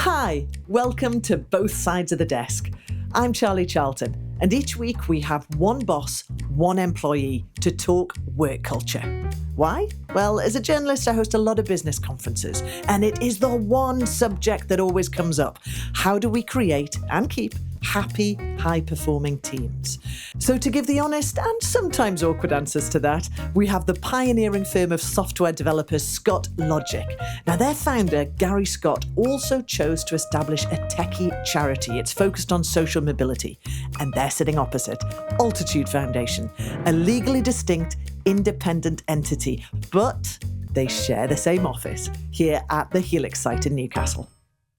Hi, welcome to Both Sides of the Desk. I'm Charlie Charlton, and each week we have one boss, one employee to talk work culture. Why? Well, as a journalist, I host a lot of business conferences, and it is the one subject that always comes up. How do we create and keep happy, high-performing teams? So to give the honest and sometimes awkward answers to that, we have the pioneering firm of software developers Scott Logic. Now, their founder, Gary Scott, also chose to establish a techy charity. It's focused on social mobility. And they're sitting opposite Altitude Foundation, a legally distinct, independent entity, but they share the same office here at the Helix site in Newcastle.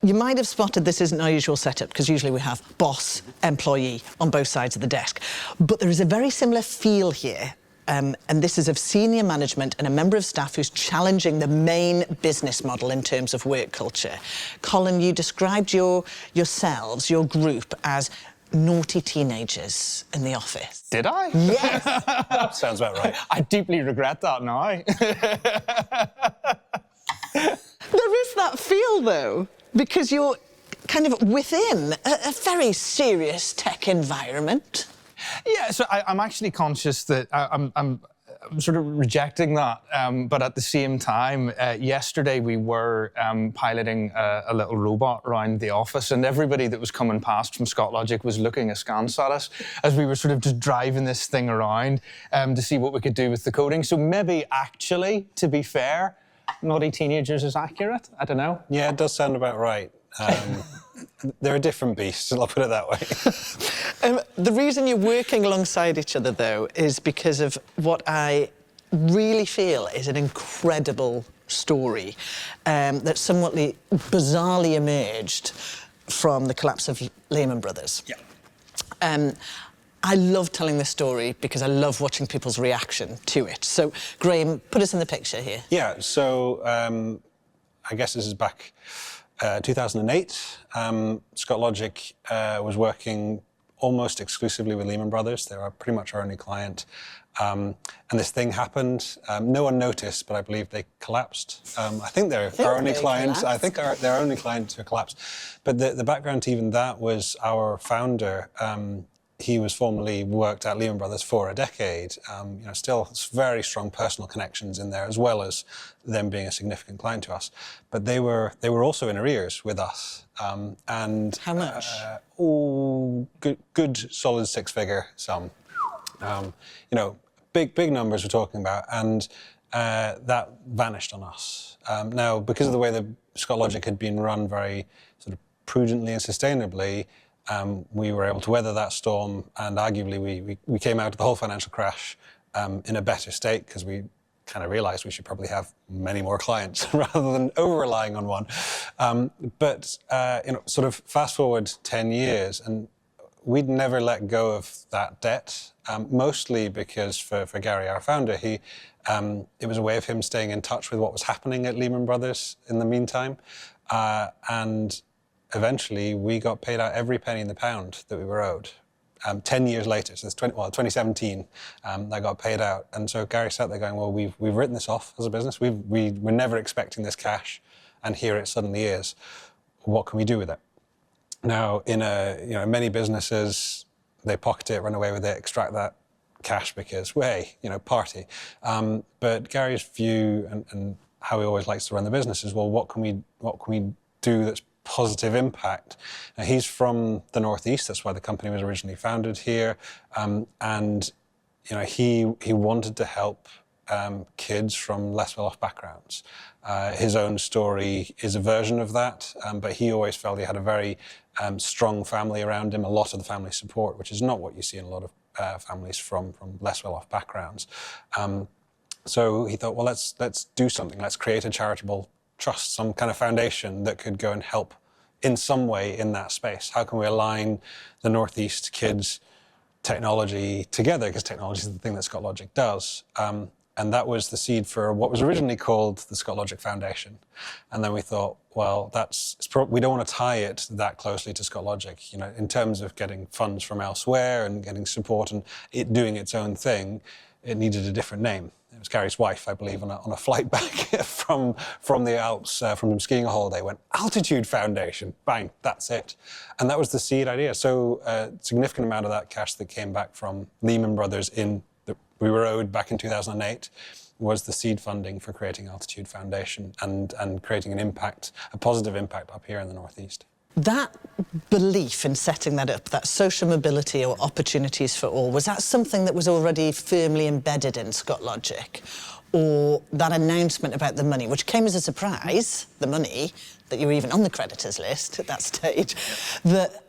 You might have spotted this isn't our usual setup, because usually we have boss, employee on both sides of the desk. But there is a very similar feel here, and this is of senior management and a member of staff who's challenging the main business model in terms of work culture. Colin, you described yourselves, your group, as naughty teenagers in the office. Did I? Yes! That sounds about right. I deeply regret that now. There is that feel, though, because you're kind of within a very serious tech environment. Yeah, so I'm actually conscious that I'm sort of rejecting that, but at the same time, yesterday we were piloting a little robot around the office, and everybody that was coming past from Scott Logic was looking askance at us as we were sort of just driving this thing around to see what we could do with the coding. So maybe actually, to be fair, naughty teenagers is accurate. I don't know. Yeah, it does sound about right. They're a different beast, I'll put it that way. The reason you're working alongside each other, though, is because of what I really feel is an incredible story that somewhat bizarrely emerged from the collapse of Lehman Brothers. Yeah. I love telling this story because I love watching people's reaction to it. So, Graham, put us in the picture here. Yeah, so I guess this is back 2008. Scott Logic was working almost exclusively with Lehman Brothers. They were pretty much our only client. And this thing happened. No one noticed, but I believe they collapsed. I think they're our only client. I think their only client to collapse. But the background to even that was our founder. He was formerly worked at Lehman Brothers for a decade. Still very strong personal connections in there, as well as them being a significant client to us. But they were also in arrears with us. And how much? Good solid six-figure sum. Big numbers we're talking about, and that vanished on us. Now, because of the way that Scott Logic had been run very sort of prudently and sustainably, we were able to weather that storm, and arguably we came out of the whole financial crash in a better state, because we kind of realized we should probably have many more clients rather than over-relying on one. Sort of fast forward 10 years, and we'd never let go of that debt, mostly because for Gary, our founder, it was a way of him staying in touch with what was happening at Lehman Brothers in the meantime. And eventually, we got paid out every penny in the pound that we were owed. 10 years later, so it's 2017, that got paid out. And so Gary sat there going, well, we've written this off as a business. We were never expecting this cash, and here it suddenly is. What can we do with it? Now, in many businesses, they pocket it, run away with it, extract that cash because, party. But Gary's view and how he always likes to run the business is, well, what can we do that's positive impact? Now, he's from the Northeast. That's why the company was originally founded here. He wanted to help kids from less well-off backgrounds. His own story is a version of that, but he always felt he had a very strong family around him, a lot of the family support, which is not what you see in a lot of families from less well-off backgrounds. So he thought, well, let's do something. Let's create a charitable trust, some kind of foundation that could go and help in some way in that space. How can we align the Northeast kids' technology together? Because technology is the thing that Scott Logic does. And that was the seed for what was originally called the Scott Logic Foundation. And then we thought, well, we don't want to tie it that closely to Scott Logic. In terms of getting funds from elsewhere and getting support and it doing its own thing, it needed a different name. It was Gary's wife, I believe, on a flight back from the Alps, from skiing a holiday, went, Altitude Foundation, bang, that's it. And that was the seed idea. So a significant amount of that cash that came back from Lehman Brothers we were owed back in 2008 was the seed funding for creating Altitude Foundation and creating a positive impact up here in the Northeast. That belief in setting that up, that social mobility or opportunities for all, was that something that was already firmly embedded in Scott Logic? Or that announcement about the money, which came as a surprise, the money, that you were even on the creditors list at that stage, that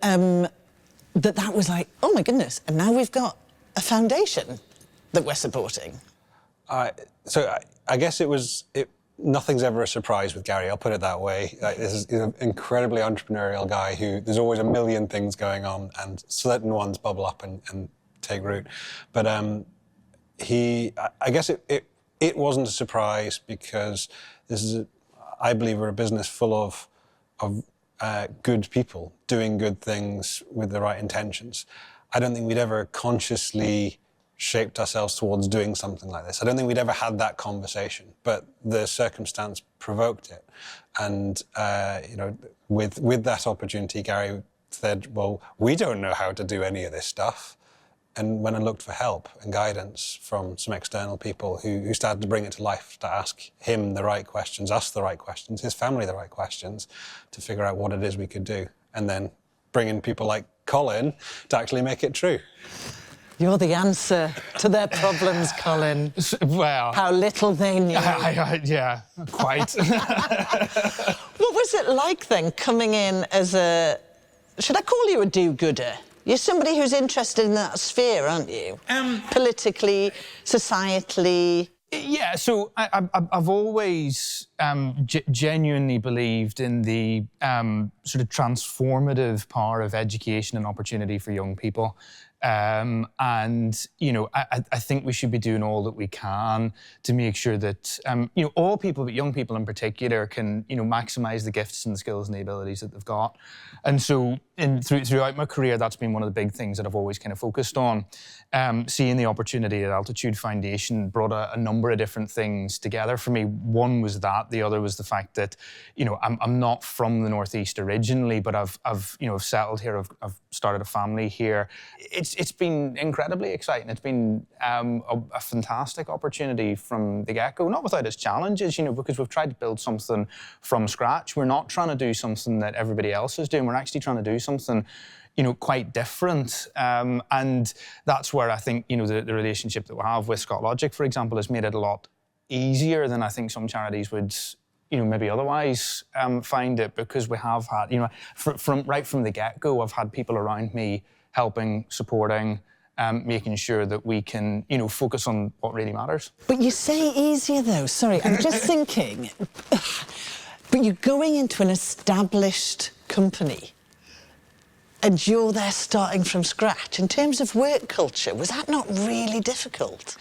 was like, oh my goodness, and now we've got a foundation that we're supporting? So I guess nothing's ever a surprise with Gary, I'll put it that way. He's an incredibly entrepreneurial guy there's always a million things going on and certain ones bubble up and take root. But I guess it wasn't a surprise because I believe we're a business full of good people doing good things with the right intentions. I don't think we'd ever consciously shaped ourselves towards doing something like this. I don't think we'd ever had that conversation, but the circumstance provoked it. And with that opportunity, Gary said, well, we don't know how to do any of this stuff. And went and looked for help and guidance from some external people who started to bring it to life, to ask him the right questions, us the right questions, his family the right questions, to figure out what it is we could do. And then bring in people like Colin to actually make it true. You're the answer to their problems, Colin. Well... How little they knew. Yeah, quite. What was it like then, coming in as should I call you a do-gooder? You're somebody who's interested in that sphere, aren't you? Politically, societally. Yeah, so I've always genuinely believed in the sort of transformative power of education and opportunity for young people. And, I think we should be doing all that we can to make sure that, all people, but young people in particular, can, maximise the gifts and the skills and the abilities that they've got. And so throughout my career, that's been one of the big things that I've always kind of focused on. Seeing the opportunity at Altitude Foundation brought a number of different things together for me. One was that, the other was the fact that, I'm not from the Northeast originally, but I've settled here, I've started a family here. It's been incredibly exciting. It's been a fantastic opportunity from the get-go, not without its challenges, because we've tried to build something from scratch. We're not trying to do something that everybody else is doing. We're actually trying to do something quite different. And that's where I think, the relationship that we have with Scott Logic, for example, has made it a lot easier than I think some charities would, maybe otherwise find it, because we have had, right from the get-go, I've had people around me helping, supporting, making sure that we can, focus on what really matters. But you say easier, though. Sorry, I'm just thinking, but you're going into an established company and you're there starting from scratch. In terms of work culture, was that not really difficult?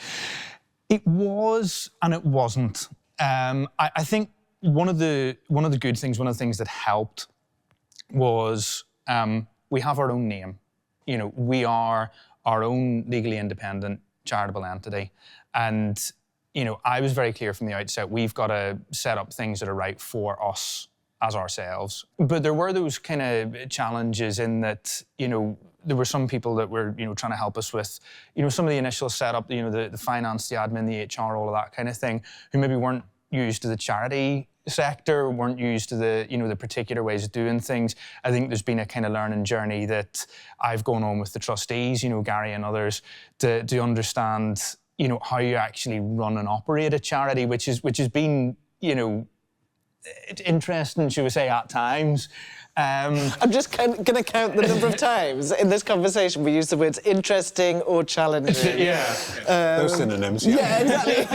It was, and it wasn't. I think one of the good things, one of the things that helped was we have our own name. We are our own legally independent charitable entity. And, I was very clear from the outset, we've got to set up things that are right for us as ourselves. But there were those kind of challenges in that, there were some people that were, trying to help us with, some of the initial setup, the finance, the admin, the HR, all of that kind of thing, who maybe weren't used to the charity sector, weren't used to the, the particular ways of doing things. I think there's been a kind of learning journey that I've gone on with the trustees, Gary and others, to understand, how you actually run and operate a charity, which has been, interesting, should we say, at times. I'm just going to count the number of times in this conversation we use the words interesting or challenging. Yeah. Those synonyms. Yeah, exactly.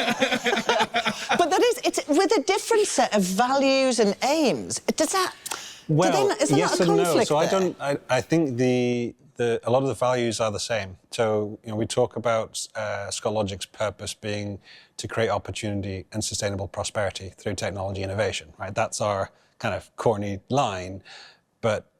But it's with a different set of values and aims. Does that... Well, is there yes not a and conflict no. So there? I think a lot of the values are the same. So, we talk about Scott Logic's purpose being to create opportunity and sustainable prosperity through technology innovation, right? That's our kind of corny line. But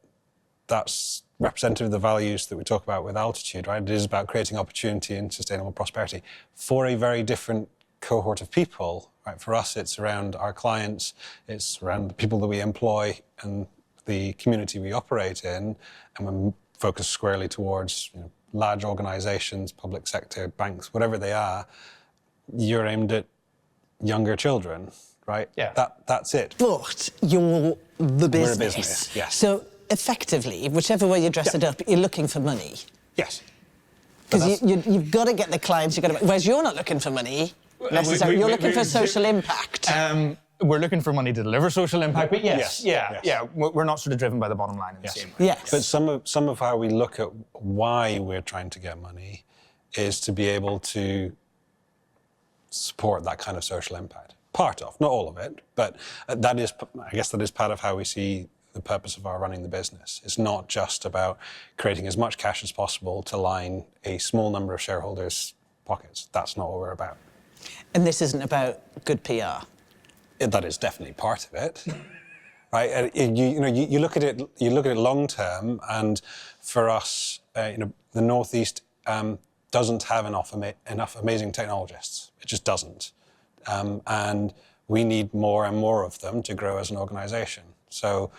that's representative of the values that we talk about with Altitude, right? It is about creating opportunity and sustainable prosperity for a very different cohort of people, right? For us, it's around our clients, it's around the people that we employ and the community we operate in, and we're focused squarely towards large organisations, public sector, banks, whatever they are. You're aimed at younger children, right? Yeah. That's it. But you're the business. We're a business, yes. So effectively, whichever way you dress it up, you're looking for money. Yes. Because you've got to get the clients, whereas you're not looking for money necessarily, you're looking for social impact. We're looking for money to deliver social impact, but Yes. we're not sort of driven by the bottom line in the same way. Yes. But some of how we look at why we're trying to get money is to be able to support that kind of social impact. Part of, not all of it, but that is, I guess that is part of how we see the purpose of our running the business. It's not just about creating as much cash as possible to line a small number of shareholders' pockets. That's not what we're about. And this isn't about good PR. That is definitely part of it, right? You look at it long term, and for us, the Northeast doesn't have enough amazing technologists. It just doesn't, and we need more and more of them to grow as an organisation. So,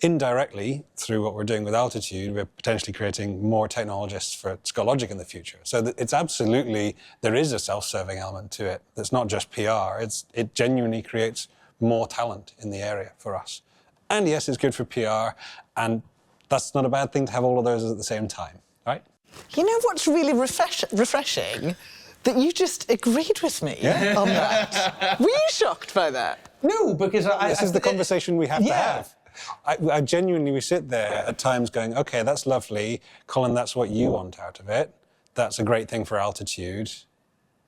indirectly, through what we're doing with Altitude, we're potentially creating more technologists for Scott Logic in the future. So it's absolutely, there is a self-serving element to it. That's not just PR. It genuinely creates more talent in the area for us. And yes, it's good for PR, and that's not a bad thing to have all of those at the same time, right? You know what's really refreshing? That you just agreed with me on that. Were you shocked by that? No, because this is the conversation we have to have. I genuinely, we sit there at times going, okay, that's lovely. Colin, that's what you want out of it. That's a great thing for Altitude.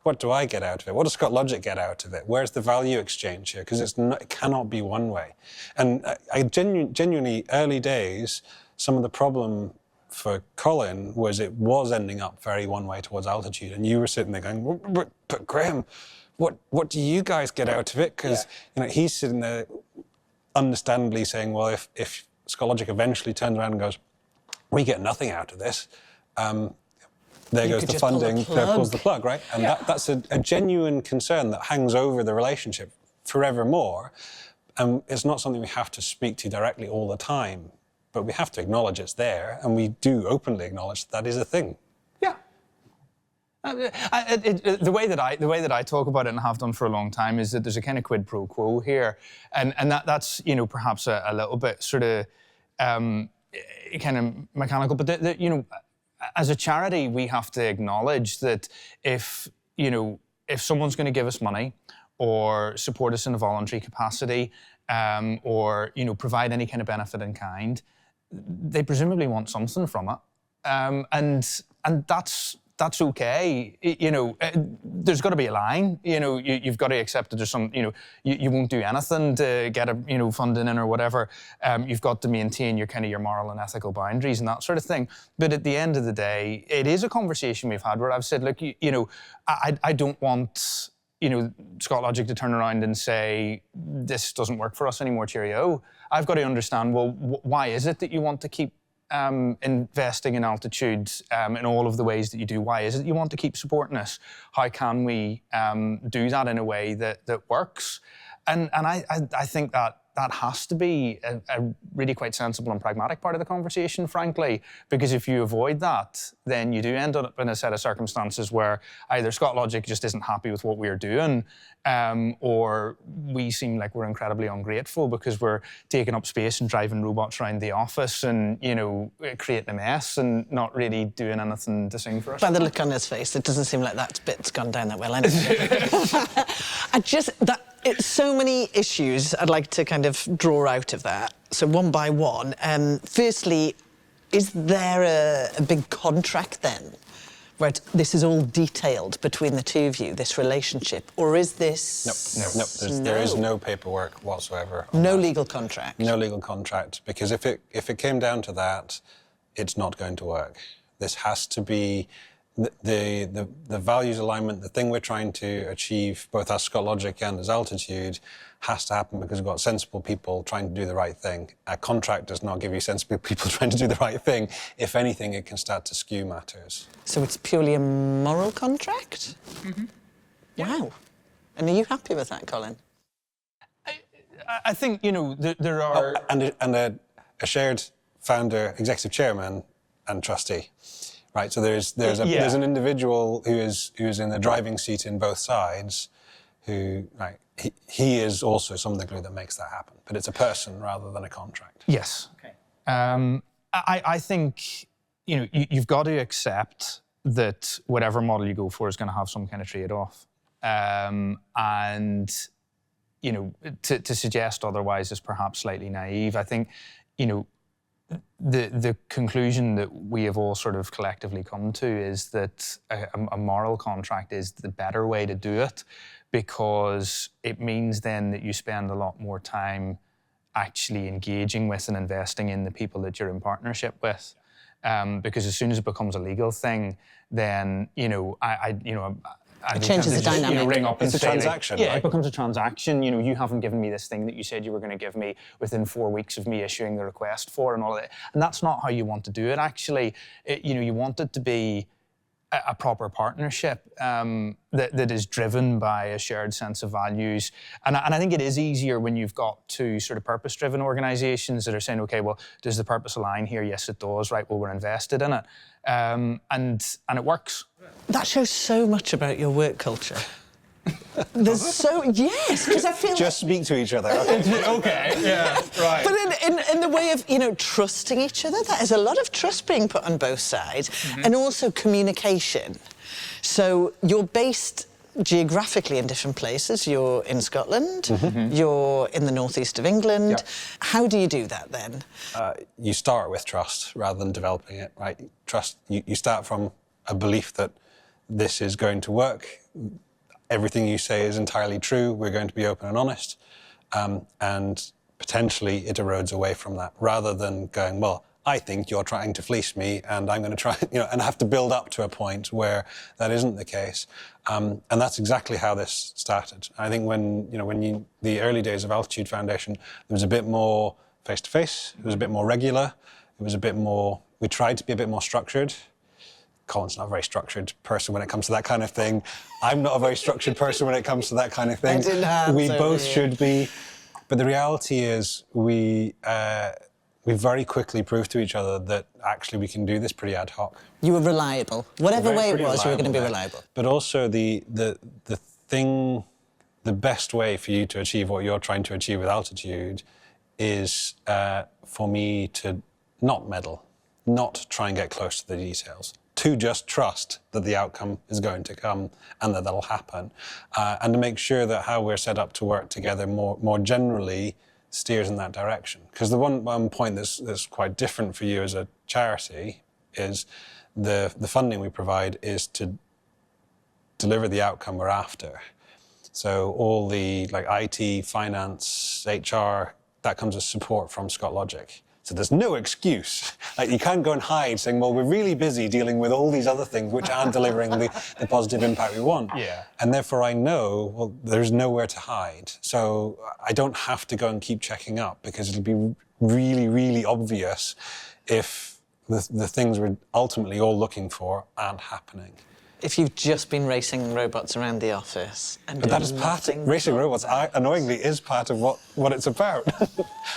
What do I get out of it? What does Scott Logic get out of it? Where's the value exchange here? Because it cannot be one way. And I genuinely, early days, some of the problem for Colin was it was ending up very one way towards Altitude. And you were sitting there going, but Graham, what do you guys get out of it? Because he's sitting there understandably saying, well, if Scott Logic eventually turns around and goes, we get nothing out of this, there goes the funding, there goes the plug, right? And that's a genuine concern that hangs over the relationship forevermore. And it's not something we have to speak to directly all the time, but we have to acknowledge it's there, and we do openly acknowledge that is a thing. Yeah. The way that I talk about it and have done for a long time is that there's a kind of quid pro quo here, and that's perhaps a little bit sort of kind of mechanical, but as a charity we have to acknowledge that if someone's going to give us money or support us in a voluntary capacity or provide any kind of benefit in kind, they presumably want something from it, and that's okay. There's got to be a line. You've got to accept that there's some. You won't do anything to get a funding in or whatever. You've got to maintain your moral and ethical boundaries and that sort of thing. But at the end of the day, it is a conversation we've had where I've said, look, I don't want Scott Logic to turn around and say this doesn't work for us anymore. Cheerio. I've got to understand. Well, why is it that you want to keep investing in Altitude in all of the ways that you do? Why is it you want to keep supporting us? How can we do that in a way that works? And I think that has to be a really quite sensible and pragmatic part of the conversation, frankly, because if you avoid that, then you do end up in a set of circumstances where either Scott Logic just isn't happy with what we're doing, or we seem like we're incredibly ungrateful because we're taking up space and driving robots around the office and, creating a mess and not really doing anything to sing for us. By the look on his face, it doesn't seem like that bit's gone down that well anyway. It's so many issues I'd like to kind of draw out of that. So one by one. Firstly, is there a big contract then? Right, this is all detailed between the two of you, this relationship, or is this? Nope. There is no paperwork whatsoever. No legal contract. No legal contract, because if it came down to that, it's not going to work. This has to be the values alignment, the thing we're trying to achieve, both as Scott Logic and as Altitude, has to happen because we've got sensible people trying to do the right thing. A contract does not give you sensible people trying to do the right thing. If anything, it can start to skew matters. So it's purely a moral contract? Mm-hmm. Wow. And are you happy with that, Colin? I think, you know, there are... And a shared founder, executive chairman and trustee, right? So there's an individual who is in the driving seat in both sides who, right, he is also some of the glue that makes that happen. But it's a person rather than a contract. Yes. Okay. I think, you know, you've got to accept that whatever model you go for is going to have some kind of trade-off. And, you know, to suggest otherwise is perhaps slightly naive. I think, you know, the conclusion that we have all sort of collectively come to is that a moral contract is the better way to do it, because it means then that you spend a lot more time actually engaging with and investing in the people that you're in partnership with. Because as soon as it becomes a legal thing, then, you know, it changes the dynamic. You know, ring up and it's a say, transaction, like, yeah, right? it becomes a transaction. You know, you haven't given me this thing that you said you were going to give me within 4 weeks of me issuing the request for, and all of that. And that's not how you want to do it. Actually, you know, you want it to be a proper partnership that is driven by a shared sense of values. And I think it is easier when you've got two sort of purpose-driven organisations that are saying, okay, well, does the purpose align here? Yes, it does. Right, well, we're invested in it. And it works. That shows so much about your work culture. Yes, because I feel Just speak to each other. Okay. Okay, yeah, right. But in the way of, you know, trusting each other, that is a lot of trust being put on both sides, and also communication. So you're based geographically in different places. You're in Scotland, you're in the northeast of England. Yep. How do you do that then? You start with trust rather than developing it, right? Trust, you start from a belief that this is going to work. Everything you say is entirely true. We're going to be open and honest. And potentially it erodes away from that, rather than going, well, I think you're trying to fleece me and I'm going to try, you know, and have to build up to a point where that isn't the case. And that's exactly how this started. I think the early days of Altitude Foundation, there was a bit more face-to-face, it was a bit more regular, it was a bit more, we tried to be a bit more structured. Colin's not a very structured person when it comes to that kind of thing. I'm not a very structured person when it comes to that kind of thing. We both should be. But the reality is we very quickly proved to each other that actually we can do this pretty ad hoc. You were reliable. Whatever way it was, you were going to be reliable. But also the best way for you to achieve what you're trying to achieve with Altitude is for me to not meddle, not try and get close to the details, to just trust that the outcome is going to come and that that'll happen, and to make sure that how we're set up to work together more generally steers in that direction. Because the one point that's quite different for you as a charity is the funding we provide is to deliver the outcome we're after. So all the IT, finance, HR, that comes as support from Scott Logic. So there's no excuse. You can't go and hide saying, well, we're really busy dealing with all these other things which aren't delivering the positive impact we want. Yeah. And therefore I know, well, there's nowhere to hide. So I don't have to go and keep checking up, because it'll be really, really obvious if the things we're ultimately all looking for aren't happening. If you've just been racing robots around the office and But that is part of racing robots. Annoyingly, is part of what it's about.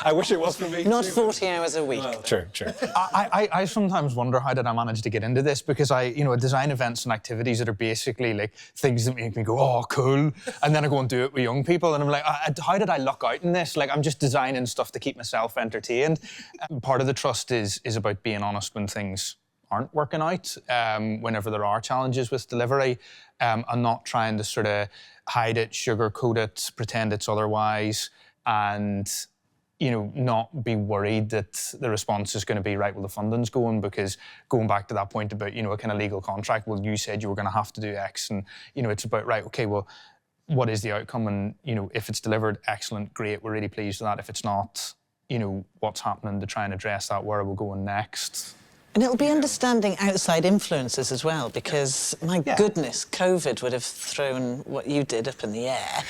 I wish it was for me. Not 40 hours a week. Well, true. I sometimes wonder, how did I manage to get into this? Because I design events and activities that are basically like things that make me go, oh, cool. And then I go and do it with young people. And I'm like, how did I luck out in this? Like, I'm just designing stuff to keep myself entertained. Part of the trust is about being honest when things aren't working out, whenever there are challenges with delivery, and not trying to sort of hide it, sugarcoat it, pretend it's otherwise, and not be worried that the response is going to be, right, well, the funding's going, because going back to that point about, a kind of legal contract, well, you said you were going to have to do X, and, it's about, right, okay, well, what is the outcome? And, if it's delivered, excellent, great, we're really pleased with that. If it's not, what's happening to try and address that, where are we going next? And it'll be understanding outside influences as well, because, my goodness, COVID would have thrown what you did up in the air.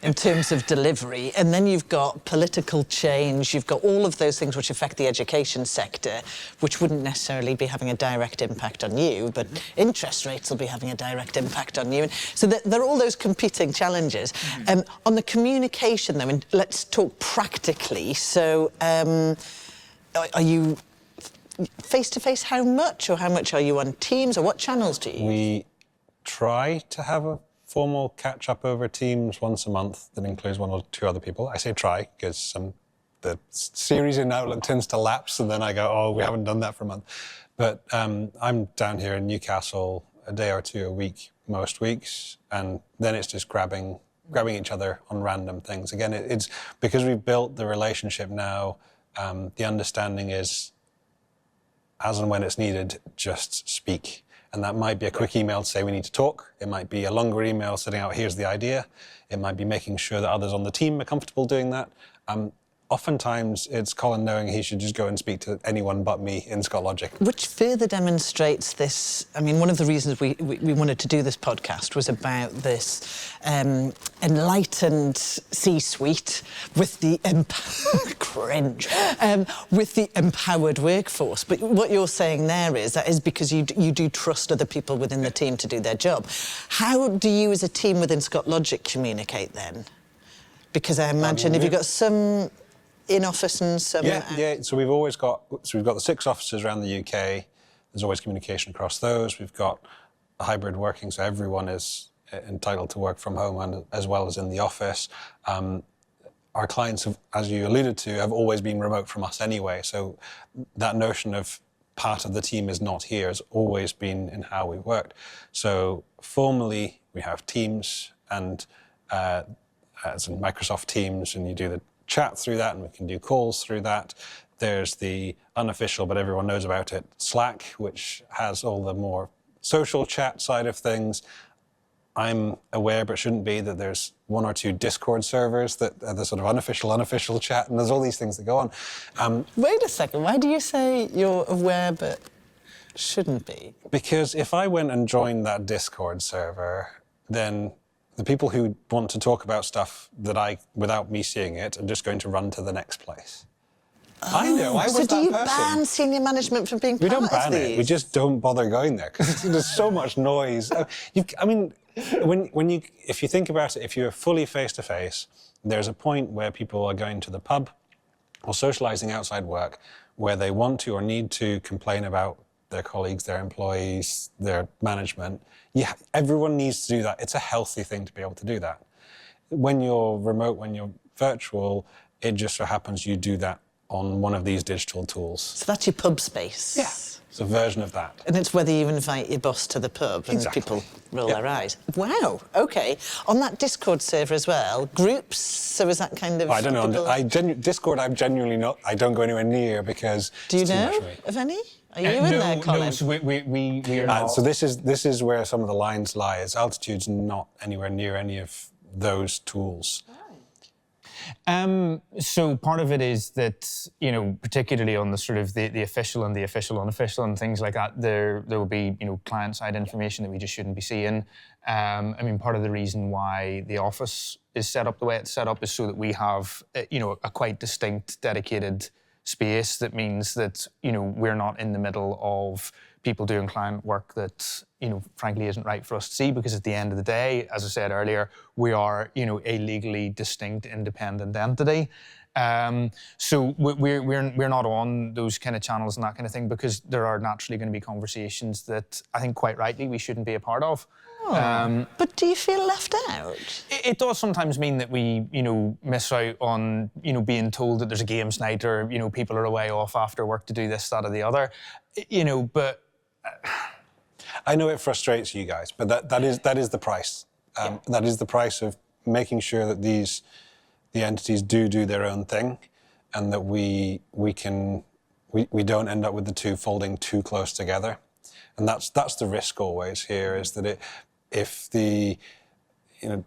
in terms of delivery, and then you've got political change, you've got all of those things which affect the education sector, which wouldn't necessarily be having a direct impact on you, but interest rates will be having a direct impact on you. And so there are all those competing challenges. On the communication, though, and let's talk practically. So are you face-to-face how much, or how much are you on Teams, or what channels do you use? We try to have a formal catch-up over Teams once a month that includes one or two other people. I say try because the series in Outlook tends to lapse, and then I go, oh, we haven't done that for a month. But I'm down here in Newcastle a day or two a week most weeks, and then it's just grabbing each other on random things. Again, it's because we've built the relationship now, the understanding is, as and when it's needed, just speak. And that might be a quick email to say we need to talk. It might be a longer email setting out, here's the idea. It might be making sure that others on the team are comfortable doing that. Oftentimes, it's Colin knowing he should just go and speak to anyone but me in Scott Logic. Which further demonstrates this. I mean, one of the reasons we wanted to do this podcast was about this enlightened C-suite with the with the empowered workforce. But what you're saying there is that is because you do trust other people within the team to do their job. How do you, as a team within Scott Logic, communicate then? Because I imagine if you've got some in office and some yeah. So we've got the 6 offices around the UK. There's always communication across those. We've got hybrid working, so everyone is entitled to work from home and as well as in the office. Our clients, as you alluded to, have always been remote from us anyway. So that notion of part of the team is not here has always been in how we worked. So formally, we have Teams and as in Microsoft Teams, and you do the chat through that, and we can do calls through that. There's the unofficial, but everyone knows about it, Slack, which has all the more social chat side of things. I'm aware, but shouldn't be, that there's 1 or 2 Discord servers that are the sort of unofficial chat, and there's all these things that go on. Wait a second, why do you say you're aware but shouldn't be? Because if I went and joined that Discord server, then the people who want to talk about stuff that without me seeing it, are just going to run to the next place. I know, I was that person. So do you ban senior management from being part of these? We don't ban it, we just don't bother going there, because there's so much noise. I mean, if you think about it, if you're fully face-to-face, there's a point where people are going to the pub or socialising outside work where they want to or need to complain about their colleagues, their employees, their management. Yeah, everyone needs to do that. It's a healthy thing to be able to do that. When you're remote, when you're virtual, it just so happens you do that on one of these digital tools. So that's your pub space? Yeah, it's a version of that. And it's whether you invite your boss to the pub and people roll their eyes. Wow, OK. On that Discord server as well, groups, so is that kind of... I don't know. Discord, I'm genuinely not... I don't go anywhere near because... Do you know of any? Are you in there, Colin? No, so we are not. So this is where some of the lines lie. Is Altitude's not anywhere near any of those tools. So part of it is that, you know, particularly on the sort of the official and the official unofficial and things like that, there will be, you know, client-side information that we just shouldn't be seeing. I mean, part of the reason why the office is set up the way it's set up is so that we have, you know, a quite distinct, dedicated space. That means that, you know, we're not in the middle of people doing client work that, you know, frankly isn't right for us to see, because at the end of the day, as I said earlier, we are, you know, a legally distinct, independent entity. So we're not on those kind of channels and that kind of thing, because there are naturally going to be conversations that I think quite rightly we shouldn't be a part of. But do you feel left out? It does sometimes mean that we, you know, miss out on, you know, being told that there's a games night, or, you know, people are away off after work to do this, that, or the other, you know. But I know it frustrates you guys, but that is the price. That is the price of making sure that the entities do their own thing, and that we don't end up with the two folding too close together. And that's the risk always here, is that if the, you know,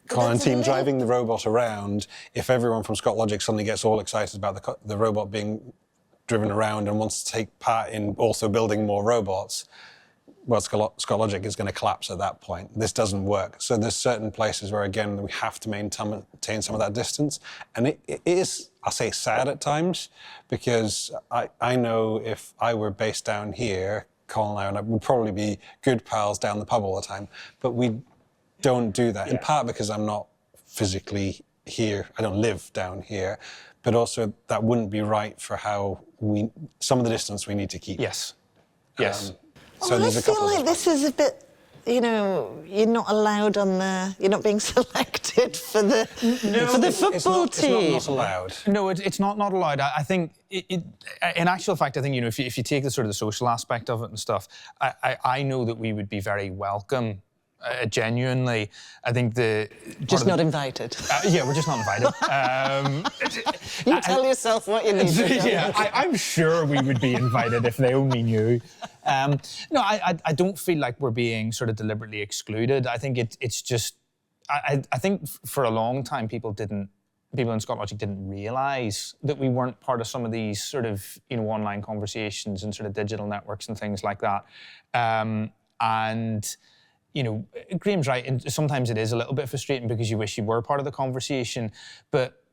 Colin team driving the robot around, if everyone from Scott Logic suddenly gets all excited about the robot being driven around and wants to take part in also building more robots, well, Scott Logic is going to collapse at that point. This doesn't work. So there's certain places where, again, we have to maintain some of that distance. And it is, I'll say, sad at times, because I know if I were based down here, Colin and I would probably be good pals down the pub all the time. But we don't do that, in part because I'm not physically here. I don't live down here. But also that wouldn't be right for how some of the distance we need to keep. Yes. Yes. So I there's a feel couple like of this is a bit, you're not allowed on the, you're not being selected for the football team. It's not allowed. No, it's not allowed. I think, in actual fact, I think, if you take the sort of the social aspect of it and stuff, I know that we would be very welcome. Genuinely, I think just not invited. Yeah, we're just not invited. You tell yourself what you need to do. Yeah, I'm sure we would be invited if they only knew. No, I don't feel like we're being sort of deliberately excluded. I think it's just, I think for a long time people in Scott Logic didn't realise that we weren't part of some of these sort of online conversations and sort of digital networks and things like that. And Graham's right, and sometimes it is a little bit frustrating because you wish you were part of the conversation. But,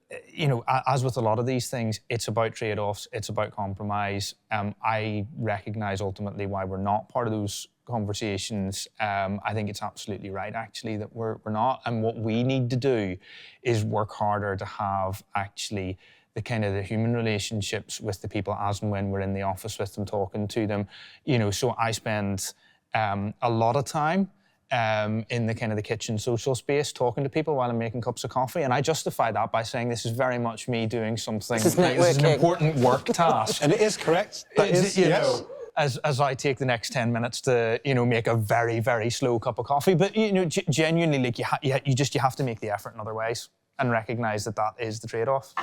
as with a lot of these things, it's about trade-offs, it's about compromise. I recognise ultimately why we're not part of those conversations. I think it's absolutely right, actually, that we're not. And what we need to do is work harder to have, actually, the kind of the human relationships with the people as and when we're in the office with them, talking to them. So I spend a lot of time in the kind of the kitchen social space, talking to people while I'm making cups of coffee, and I justify that by saying this is very much me doing something. This is an important work task, and it is correct. That is, yes. As I take the next 10 minutes to make a very, very slow cup of coffee, but genuinely, like you have to make the effort in other ways and recognise that is the trade-off.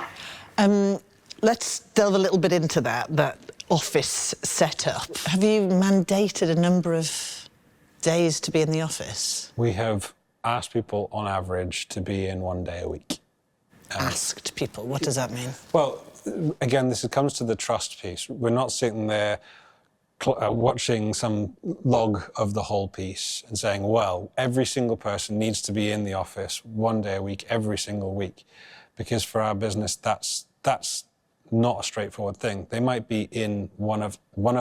Let's delve a little bit into that office setup. Have you mandated a number of days to be in the office? We have asked people on average to be in 1 day a week. Asked people, what does that mean? Well, again, this comes to the trust piece. We're not sitting there watching some log of the whole piece and saying, well, every single person needs to be in the office 1 day a week, every single week. Because for our business, that's not a straightforward thing. They might be in one of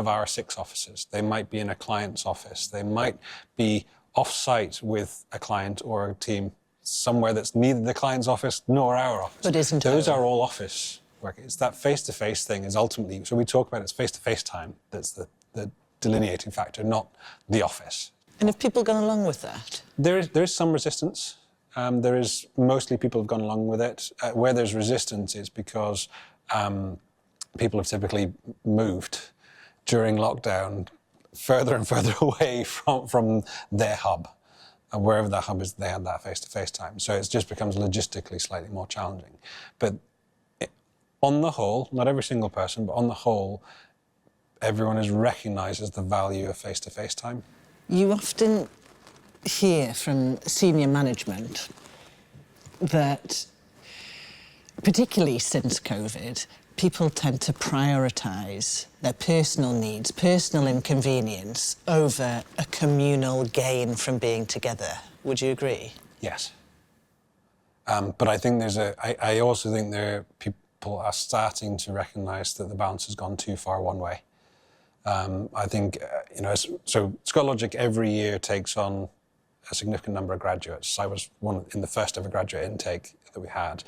our 6 offices. They might be in a client's office. They might be off-site with a client or a team somewhere that's neither the client's office nor our office. But isn't those are all office work. It's that face-to-face thing is ultimately, so we talk about it's face-to-face time that's the delineating factor, not the office. And have people gone along with that? There is some resistance. There is mostly people have gone along with it. Where there's resistance is because people have typically moved during lockdown further and further away from their hub. And wherever that hub is, they had that face-to-face time. So it just becomes logistically slightly more challenging. But on the whole, not every single person, but on the whole, everyone recognises the value of face-to-face time. You often hear from senior management that, particularly since COVID, people tend to prioritise their personal needs, personal inconvenience, over a communal gain from being together. Would you agree? Yes. But I think I also think people are starting to recognise that the balance has gone too far one way. I think, so Scott Logic every year takes on a significant number of graduates. I was one in the first ever graduate intake that we had.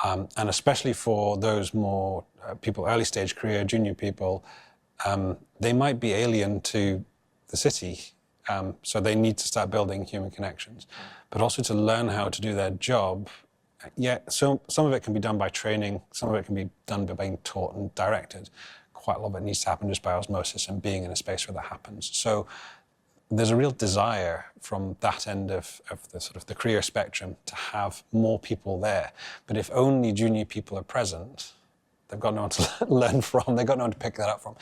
And especially for those more people, early stage career, junior people, they might be alien to the city. So they need to start building human connections. But also to learn how to do their job, so some of it can be done by training, some of it can be done by being taught and directed. Quite a lot of it needs to happen just by osmosis and being in a space where that happens. So there's a real desire from that end of the sort of the career spectrum to have more people there. But if only junior people are present, they've got no one to learn from, they've got no one to pick that up from.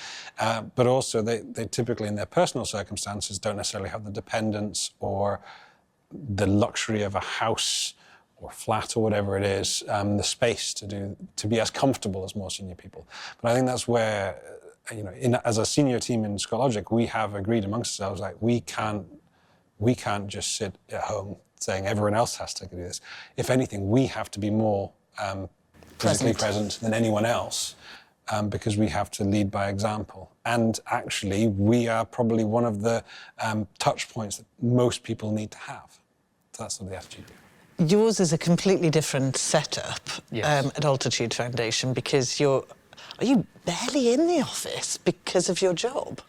But also they typically in their personal circumstances don't necessarily have the dependence or the luxury of a house or flat or whatever it is, the space to be as comfortable as more senior people. But I think that's where as a senior team in Scott Logic, we have agreed amongst ourselves, like, we can't just sit at home saying everyone else has to do this. If anything, we have to be more physically present than anyone else, because we have to lead by example. And actually, we are probably one of the touch points that most people need to have. So that's sort of the attitude. Yours is a completely different setup at Altitude Foundation, because are you barely in the office because of your job?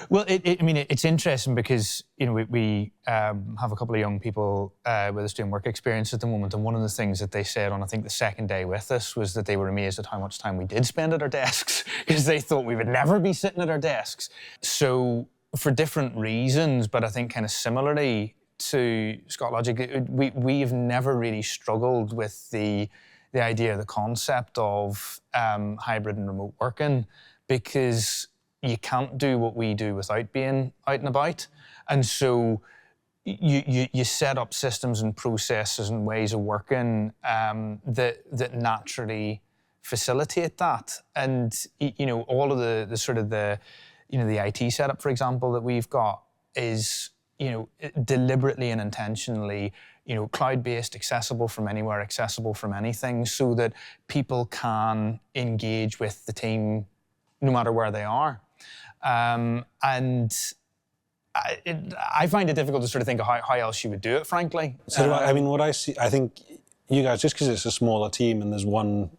Well, it's interesting because, we have a couple of young people with us doing work experience at the moment, and one of the things that they said on, I think, the second day with us was that they were amazed at how much time we did spend at our desks, because they thought we would never be sitting at our desks. So, for different reasons, but I think kind of similarly to Scott Logic, we have never really struggled with the idea, the concept of hybrid and remote working, because you can't do what we do without being out and about. And so you set up systems and processes and ways of working that naturally facilitate that. And all of the sort of the IT setup, for example, that we've got is deliberately and intentionally cloud-based, accessible from anywhere, accessible from anything, so that people can engage with the team no matter where they are. And I find it difficult to sort of think of how else you would do it, frankly. So what I see, I think you guys, just because it's a smaller team and there's one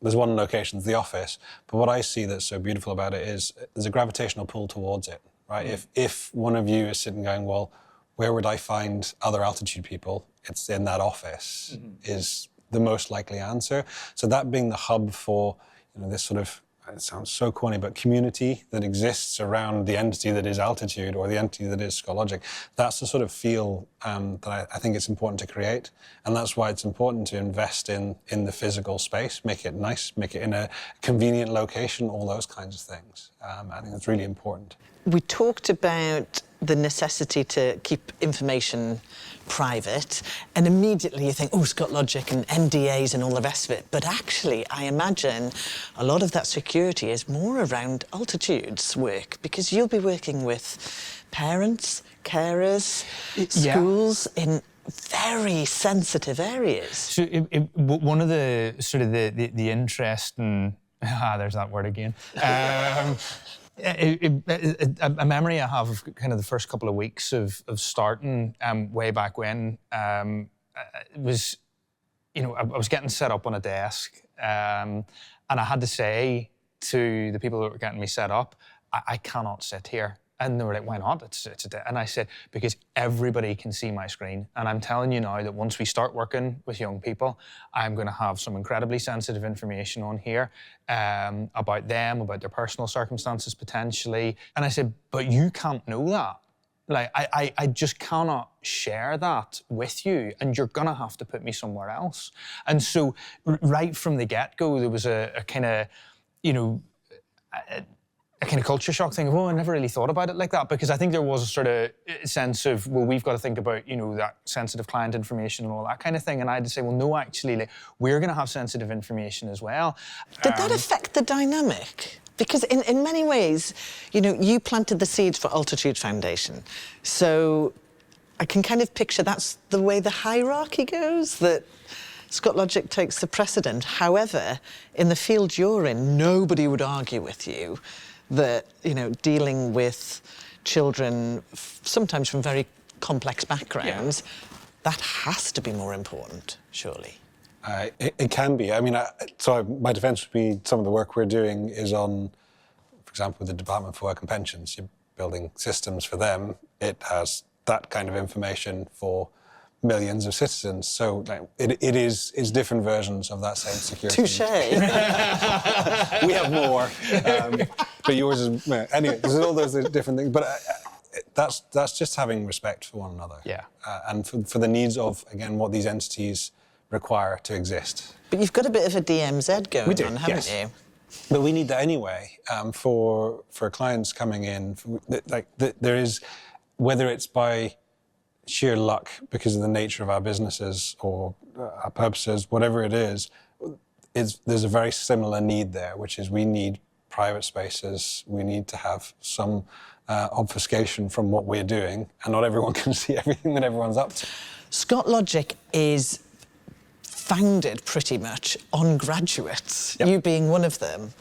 location, the office, but what I see that's so beautiful about it is there's a gravitational pull towards it, right? Mm. If one of you is sitting going, well, where would I find other Altitude people? It's in that office, is the most likely answer. So that being the hub for this sort of, it sounds so corny, but community that exists around the entity that is Altitude or the entity that is Scott Logic, that's the sort of feel that I think it's important to create. And that's why it's important to invest in the physical space, make it nice, make it in a convenient location, all those kinds of things. I think that's really important. We talked about the necessity to keep information private, and immediately you think, oh, Scott Logic and NDAs and all the rest of it. But actually, I imagine a lot of that security is more around Altitude's work, because you'll be working with parents, carers, schools in very sensitive areas. So one of the sort of the interesting, there's that word again. A memory I have of kind of the first couple of weeks of starting way back when was, I was getting set up on a desk, and I had to say to the people that were getting me set up, I cannot sit here. And they were like, why not? And I said, because everybody can see my screen. And I'm telling you now that once we start working with young people, I'm going to have some incredibly sensitive information on here about them, about their personal circumstances potentially. And I said, but you can't know that. Like, I just cannot share that with you, and you're going to have to put me somewhere else. And so right from the get-go, there was a kind of, a kind of culture shock thing of, I never really thought about it like that, because I think there was a sort of sense of, well, we've got to think about, that sensitive client information and all that kind of thing. And I had to say, well, no, actually, we're going to have sensitive information as well. Did that affect the dynamic? Because in many ways, you planted the seeds for Altitude Foundation. So I can kind of picture that's the way the hierarchy goes, that Scott Logic takes the precedent. However, in the field you're in, nobody would argue with you that, dealing with children, sometimes from very complex backgrounds, that has to be more important, surely. It can be. I mean, so my defence would be some of the work we're doing is on, for example, with the Department for Work and Pensions. You're building systems for them. It has that kind of information for millions of citizens. So it is different versions of that same security. Touché. We have more, but yours is... Anyway, there's all those different things. But that's just having respect for one another. Yeah. And for the needs of, again, what these entities require to exist. But you've got a bit of a DMZ going on, haven't you? But we need that anyway for clients coming in. There is, whether it's by sheer luck because of the nature of our businesses or our purposes, whatever it is, there's a very similar need there, which is we need private spaces, we need to have some obfuscation from what we're doing, and not everyone can see everything that everyone's up to. Scott Logic is founded pretty much on graduates, Yep. you being one of them.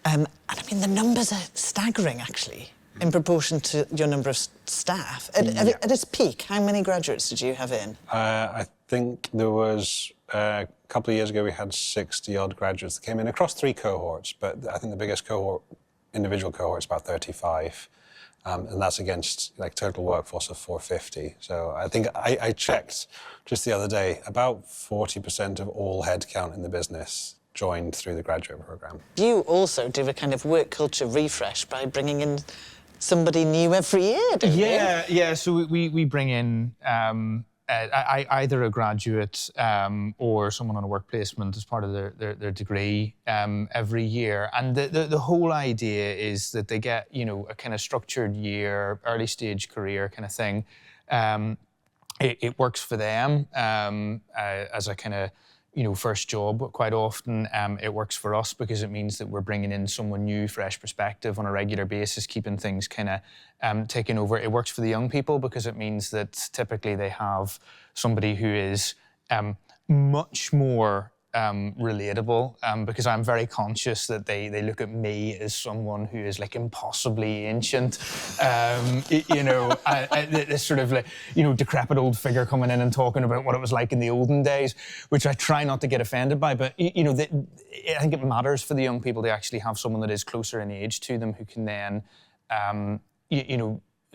And I mean, the numbers are staggering, actually, in proportion to your number of staff. At its peak, how many graduates did you have in? I think there was, a couple of years ago, we had 60-odd graduates that came in across 3 cohorts, but I think the biggest cohort, individual cohort, is about 35. And that's against like total workforce of 450. So I think I checked just the other day, about 40% of all headcount in the business joined through the graduate program. You also do a kind of work culture refresh by bringing in somebody new every year, don't you? Yeah. So we bring in either a graduate or someone on a work placement as part of their degree every year. And the whole idea is that they get, a kind of structured year, early stage career kind of thing. It works for them as a kind of, first job. Quite often it works for us because it means that we're bringing in someone new, fresh perspective on a regular basis, keeping things kind of taking over. It works for the young people because it means that typically they have somebody who is much more relatable, because I'm very conscious that they look at me as someone who is like impossibly ancient, this sort of like, decrepit old figure coming in and talking about what it was like in the olden days, which I try not to get offended by. But, I think it matters for the young people to actually have someone that is closer in age to them who can then,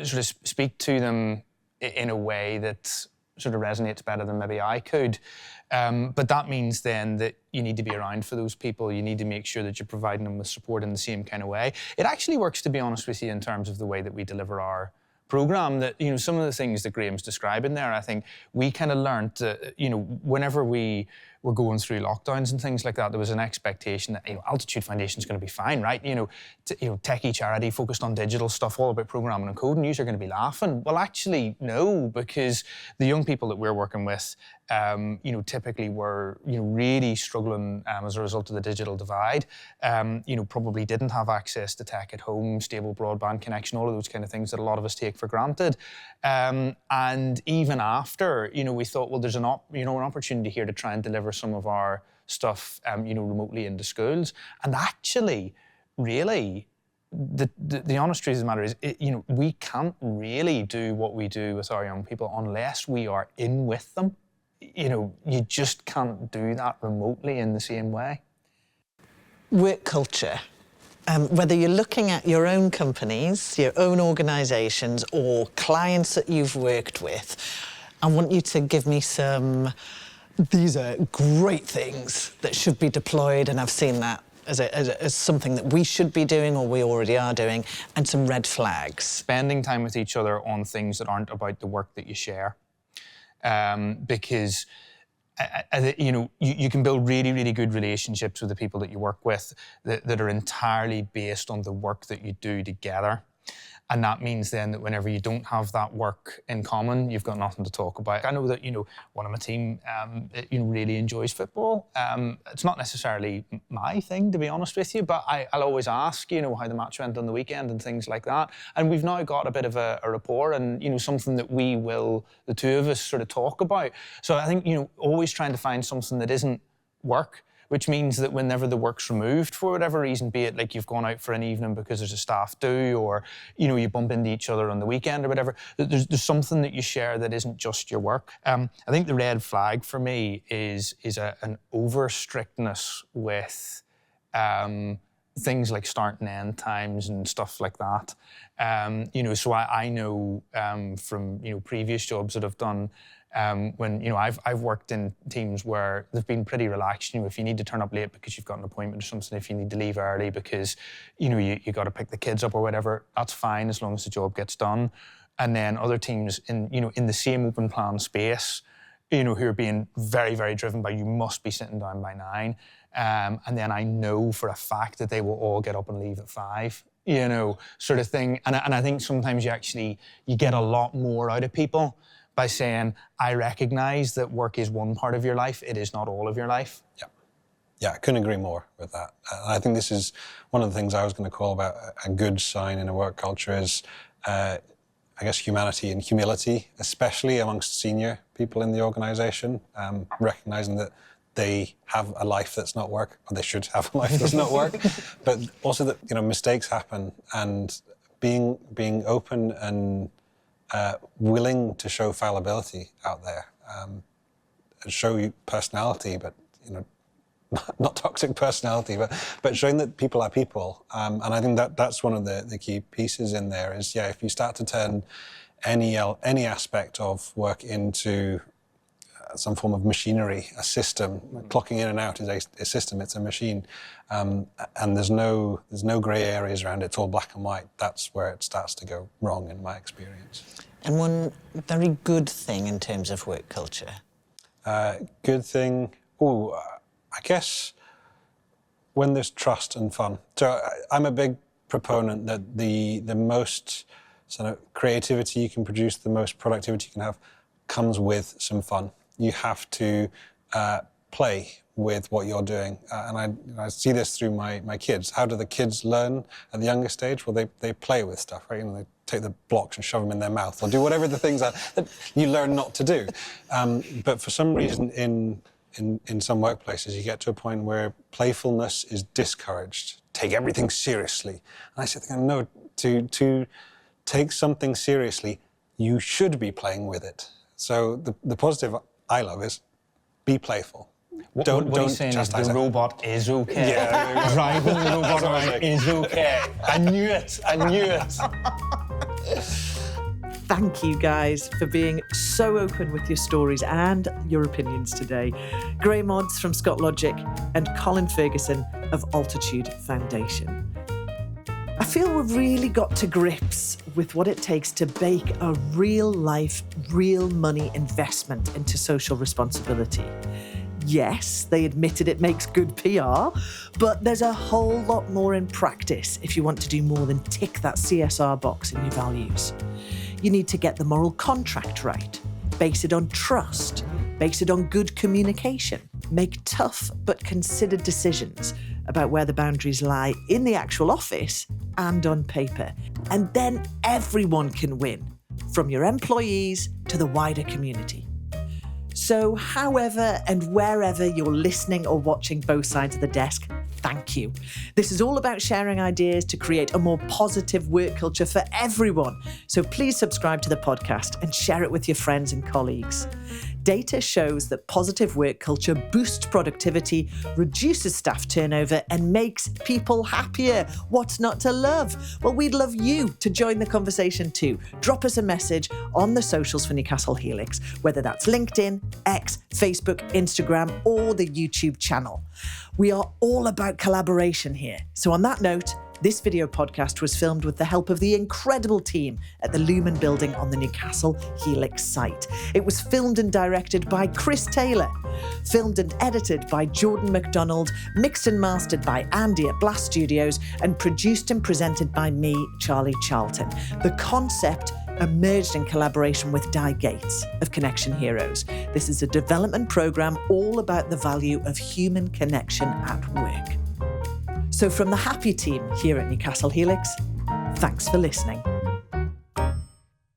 sort of speak to them in a way that sort of resonates better than maybe I could. But that means then that you need to be around for those people. You need to make sure that you're providing them with support in the same kind of way. It actually works, to be honest with you, in terms of the way that we deliver our programme, that, some of the things that Graham's describing there, I think we kind of learned that, whenever we were going through lockdowns and things like that, there was an expectation that, Altitude Foundation is going to be fine, right? Techy charity focused on digital stuff, all about programming and coding, you're going to be laughing. Well, actually, no, because the young people that we're working with, typically were, really struggling as a result of the digital divide. Probably didn't have access to tech at home, stable broadband connection, all of those kind of things that a lot of us take for granted. And even after, we thought, well, there's an opportunity here to try and deliver some of our stuff, remotely into schools. And actually, really, the honest truth of the matter is, we can't really do what we do with our young people unless we are in with them. You just can't do that remotely in the same way. Work culture. Whether you're looking at your own companies, your own organisations, or clients that you've worked with, I want you to give me these are great things that should be deployed, and I've seen that as something that we should be doing or we already are doing, and some red flags. Spending time with each other on things that aren't about the work that you share. Because you can build really, really good relationships with the people that you work with that are entirely based on the work that you do together. And that means then that whenever you don't have that work in common, you've got nothing to talk about. I know that, one of my team, really enjoys football. It's not necessarily my thing, to be honest with you, but I'll always ask, how the match went on the weekend and things like that. And we've now got a bit of a rapport and, something that the two of us sort of talk about. So I think, always trying to find something that isn't work, which means that whenever the work's removed for whatever reason, be it like you've gone out for an evening because there's a staff do, or, you bump into each other on the weekend or whatever, there's something that you share that isn't just your work. I think the red flag for me is an over-strictness with things like start and end times and stuff like that. So I know from, previous jobs that I've done, when I've worked in teams where they've been pretty relaxed. If you need to turn up late because you've got an appointment or something, if you need to leave early because you got to pick the kids up or whatever, that's fine as long as the job gets done. And then other teams in the same open plan space, who are being very, very driven by you must be sitting down by 9, and then I know for a fact that they will all get up and leave at 5. Sort of thing. And I think sometimes you get a lot more out of people by saying, I recognise that work is one part of your life, it is not all of your life. Yeah. Yeah, I couldn't agree more with that. I think this is one of the things I was going to call about a good sign in a work culture is, I guess, humanity and humility, especially amongst senior people in the organisation, recognising that they have a life that's not work, or they should have a life that's not work, but also that, you know, mistakes happen, and being open and willing to show fallibility out there, and show you personality, but, you know, not toxic personality, but showing that people are people. And I think that's one of the key pieces in there is, yeah, if you start to turn any aspect of work into some form of machinery, a system, clocking in and out is a system, it's a machine, and there's no grey areas around it, it's all black and white, that's where it starts to go wrong in my experience. And one very good thing in terms of work culture? Good thing, I guess when there's trust and fun. So I'm a big proponent that the most sort of creativity you can produce, the most productivity you can have, comes with some fun. You have to play with what you're doing. And I see this through my kids. How do the kids learn at the younger stage? Well, they play with stuff, right? You know, they take the blocks and shove them in their mouth, or do whatever the things are that you learn not to do. But for some reason in some workplaces, you get to a point where playfulness is discouraged. Take everything seriously. And I said, no, to take something seriously, you should be playing with it. So the positive I love is be playful. What he's saying is chastise the it. robot is okay. Yeah, Driving the robot around is okay. I knew it. Thank you guys for being so open with your stories and your opinions today. Graham Odds from Scott Logic and Colin Ferguson of Altitude Foundation. I feel we've really got to grips with what it takes to bake a real-life, real-money investment into social responsibility. Yes, they admitted it makes good PR, but there's a whole lot more in practice if you want to do more than tick that CSR box in your values. You need to get the moral contract right, base it on trust, base it on good communication, make tough but considered decisions about where the boundaries lie in the actual office and on paper. And then everyone can win, from your employees to the wider community. So however and wherever you're listening or watching Both Sides of the Desk, thank you. This is all about sharing ideas to create a more positive work culture for everyone. So please subscribe to the podcast and share it with your friends and colleagues. Data shows that positive work culture boosts productivity, reduces staff turnover, and makes people happier. What's not to love? Well, we'd love you to join the conversation too. Drop us a message on the socials for Newcastle Helix, whether that's LinkedIn, X, Facebook, Instagram, or the YouTube channel. We are all about collaboration here. So on that note, this video podcast was filmed with the help of the incredible team at the Lumen building on the Newcastle Helix site. It was filmed and directed by Chris Taylor, filmed and edited by Jordan McDonald, mixed and mastered by Andy at Blast Studios, and produced and presented by me, Charlie Charlton. The concept emerged in collaboration with Di Gates of Connection Heroes. This is a development program all about the value of human connection at work. So from the happy team here at Newcastle Helix, thanks for listening.